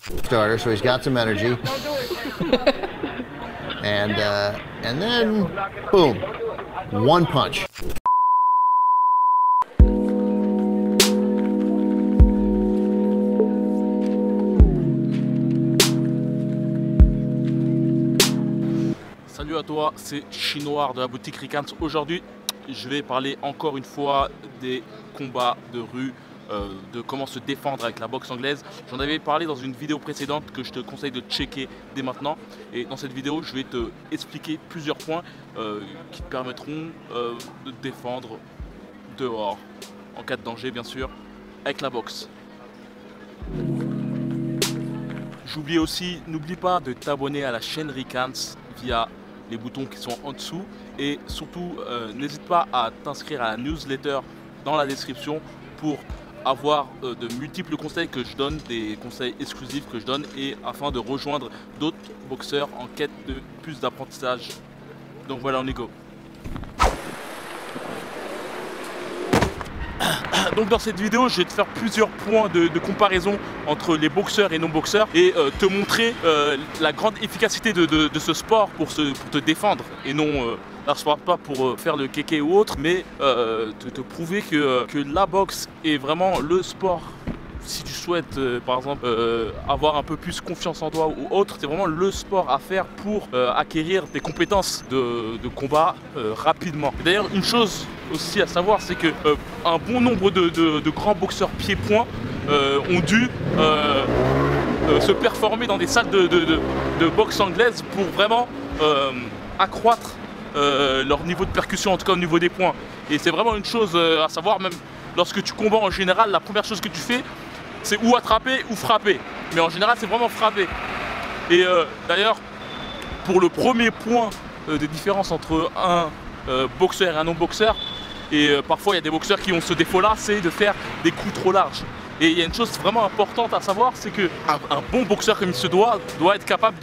Starter, so he's got some energy. And then, boom, one punch. Salut à toi, c'est Chinois de la boutique Ricans. Aujourd'hui, je vais parler encore une fois des combats de rue, de comment se défendre avec la boxe anglaise. J'en avais parlé dans une vidéo précédente que je te conseille de checker dès maintenant. Et dans cette vidéo, je vais te expliquer plusieurs points qui te permettront de te défendre dehors, en cas de danger bien sûr, avec la boxe. J'oublie aussi, n'oublie pas de t'abonner à la chaîne Ricans via les boutons qui sont en dessous et surtout n'hésite pas à t'inscrire à la newsletter dans la description pour avoir de multiples conseils que je donne, des conseils exclusifs que je donne et afin de rejoindre d'autres boxeurs en quête de plus d'apprentissage. Donc voilà, on y go. Donc dans cette vidéo, je vais te faire plusieurs points de comparaison entre les boxeurs et non-boxeurs et te montrer la grande efficacité de ce sport pour te défendre et non, là je parle pas pour faire le kéké ou autre, mais te prouver que la boxe est vraiment le sport. Si tu souhaites par exemple avoir un peu plus confiance en toi ou autre, c'est vraiment le sport à faire pour acquérir des compétences de combat rapidement. D'ailleurs, une chose aussi à savoir, c'est que un bon nombre de grands boxeurs pieds-points ont dû se performer dans des salles de boxe anglaise pour vraiment accroître leur niveau de percussion, en tout cas au niveau des points. Et c'est vraiment une chose à savoir, même lorsque tu combats en général, la première chose que tu fais, c'est ou attraper ou frapper. Mais en général, c'est vraiment frapper. Et d'ailleurs, pour le premier point de différence entre un boxeur et un non-boxeur, et parfois il y a des boxeurs qui ont ce défaut-là, c'est de faire des coups trop larges. Et il y a une chose vraiment importante à savoir, c'est qu'un bon boxeur comme il se doit être capable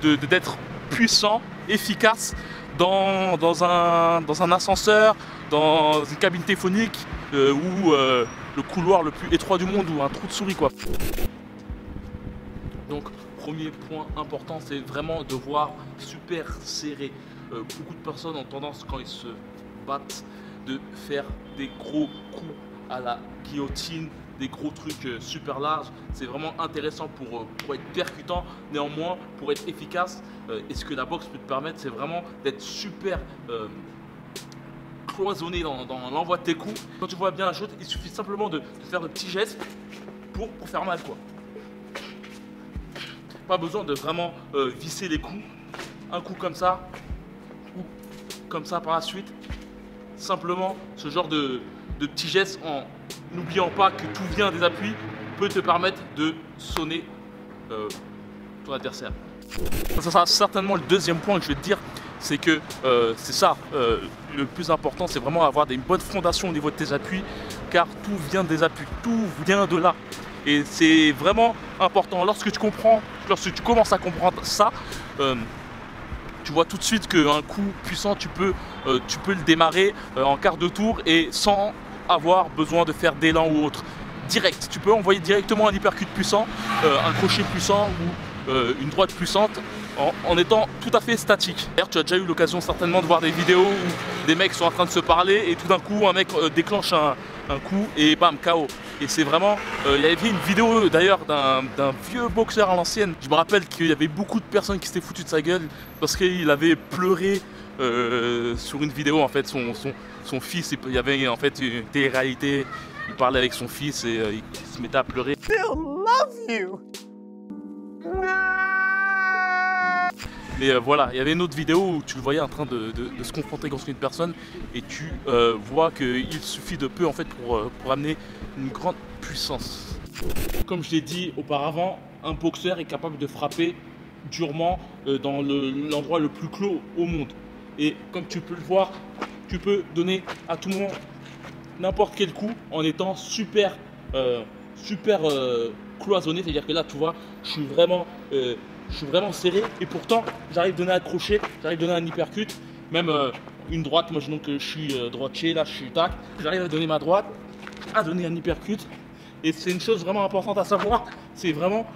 d'être puissant, efficace dans un ascenseur, dans une cabine téléphonique ou le couloir le plus étroit du monde ou un trou de souris quoi. Donc premier point important, c'est vraiment de voir super serré. Beaucoup de personnes ont tendance quand ils se battent de faire des gros coups à la guillotine, des gros trucs super larges. C'est vraiment intéressant pour être percutant. Néanmoins, pour être efficace, et ce que la boxe peut te permettre, c'est vraiment d'être super cloisonné dans l'envoi de tes coups. Quand tu vois bien la chose, il suffit simplement de faire de petits gestes pour faire mal quoi. Pas besoin de vraiment visser les coups. Un coup comme ça, ou comme ça par la suite. Simplement ce genre de petits gestes en n'oubliant pas que tout vient des appuis peut te permettre de sonner ton adversaire. Ça sera certainement le deuxième point que je vais te dire, c'est que c'est ça le plus important, c'est vraiment avoir une bonne fondation au niveau de tes appuis, car tout vient des appuis, tout vient de là. Et c'est vraiment important. Lorsque tu commences à comprendre ça, tu vois tout de suite qu'un coup puissant, tu peux le démarrer en quart de tour et sans avoir besoin de faire d'élan ou autre. Direct, tu peux envoyer directement un uppercut puissant, un crochet puissant ou une droite puissante en étant tout à fait statique. D'ailleurs, tu as déjà eu l'occasion certainement de voir des vidéos où des mecs sont en train de se parler et tout d'un coup un mec déclenche un coup et bam, KO. Et c'est vraiment, il y avait une vidéo d'ailleurs d'un vieux boxeur à l'ancienne. Je me rappelle qu'il y avait beaucoup de personnes qui s'étaient foutues de sa gueule parce qu'il avait pleuré sur une vidéo. En fait, son fils, il y avait en fait une télé-réalité. Il parlait avec son fils et il se mettait à pleurer. Still love you. Mais voilà, il y avait une autre vidéo où tu le voyais en train de se confronter contre une personne et tu vois qu'il suffit de peu en fait pour amener une grande puissance. Comme je l'ai dit auparavant, un boxeur est capable de frapper durement dans l'endroit le plus clos au monde. Et comme tu peux le voir, tu peux donner à tout moment n'importe quel coup en étant super cloisonné. C'est-à-dire que là, tu vois, je suis vraiment serré et pourtant j'arrive à donner un crochet, j'arrive à donner un uppercut, même une droite. Imaginons que je suis droitier, là je suis tac, j'arrive à donner ma droite, à donner un uppercut. Et c'est une chose vraiment importante à savoir, c'est vraiment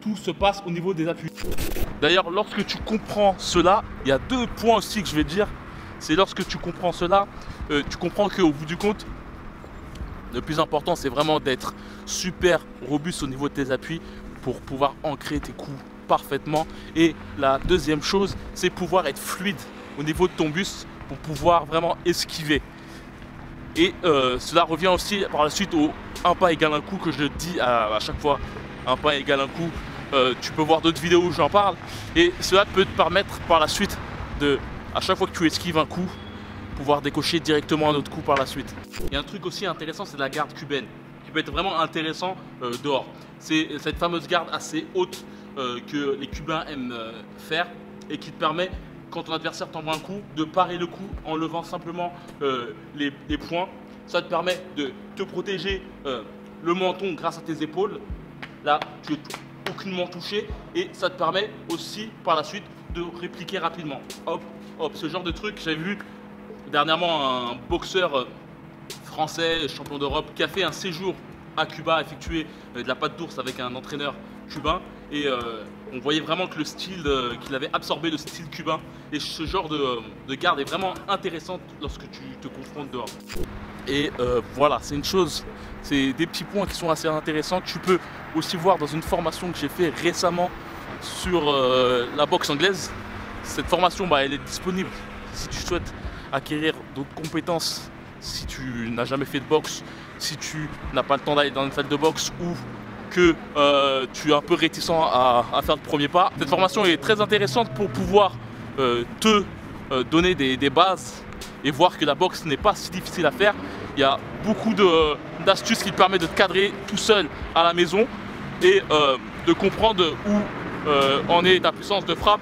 tout se passe au niveau des appuis. D'ailleurs, lorsque tu comprends cela, il y a 2 points aussi que je vais te dire. C'est lorsque tu comprends cela, tu comprends qu'au bout du compte, le plus important, c'est vraiment d'être super robuste au niveau de tes appuis pour pouvoir ancrer tes coups parfaitement. Et la deuxième chose, c'est pouvoir être fluide au niveau de ton buste pour pouvoir vraiment esquiver. Et cela revient aussi par la suite au un pas égale un coup que je dis à chaque fois. Un pas égale un coup. Tu peux voir d'autres vidéos où j'en parle. Et cela peut te permettre par la suite de, à chaque fois que tu esquives un coup, pouvoir décocher directement un autre coup par la suite. Il y a un truc aussi intéressant, c'est la garde cubaine, qui peut être vraiment intéressant dehors. C'est cette fameuse garde assez haute que les Cubains aiment faire et qui te permet, quand ton adversaire t'envoie un coup, de parer le coup en levant simplement les poings. Ça te permet de te protéger le menton grâce à tes épaules. Là, tu n'es aucunement touché et ça te permet aussi par la suite de répliquer rapidement. Hop, hop, ce genre de truc. J'avais vu dernièrement un boxeur français, champion d'Europe, qui a fait un séjour à Cuba, effectué de la patte d'ours avec un entraîneur cubain. Et on voyait vraiment que le style, qu'il avait absorbé le style cubain. Et ce genre de garde est vraiment intéressante lorsque tu te confrontes dehors. Et voilà, c'est une chose, c'est des petits points qui sont assez intéressants que tu peux aussi voir dans une formation que j'ai fait récemment sur la boxe anglaise. Cette formation, elle est disponible si tu souhaites acquérir d'autres compétences, si tu n'as jamais fait de boxe, si tu n'as pas le temps d'aller dans une salle de boxe ou que tu es un peu réticent à faire le premier pas. Cette formation est très intéressante pour pouvoir te donner des bases et voir que la boxe n'est pas si difficile à faire. Il y a beaucoup d'astuces qui te permettent de te cadrer tout seul à la maison et de comprendre où en est ta puissance de frappe,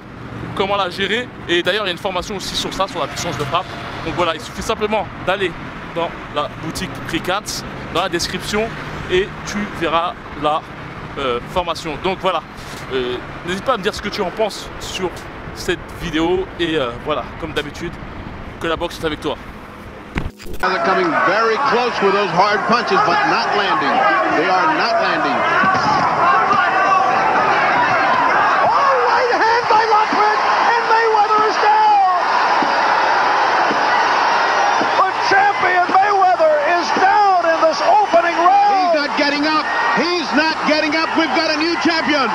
comment la gérer. Et d'ailleurs, il y a une formation aussi sur ça, sur la puissance de frappe. Donc voilà, il suffit simplement d'aller dans la boutique Pricats, dans la description, et tu verras la formation. Donc voilà, n'hésite pas à me dire ce que tu en penses sur cette vidéo. Et voilà, comme d'habitude, que la boxe est avec toi. They're coming very close with those hard punches, but not landing. They are not landing. Oh, right hand by Lockwood, and Mayweather is down. The champion Mayweather is down in this opening round. He's not getting up. He's not getting up. We've got a new champion.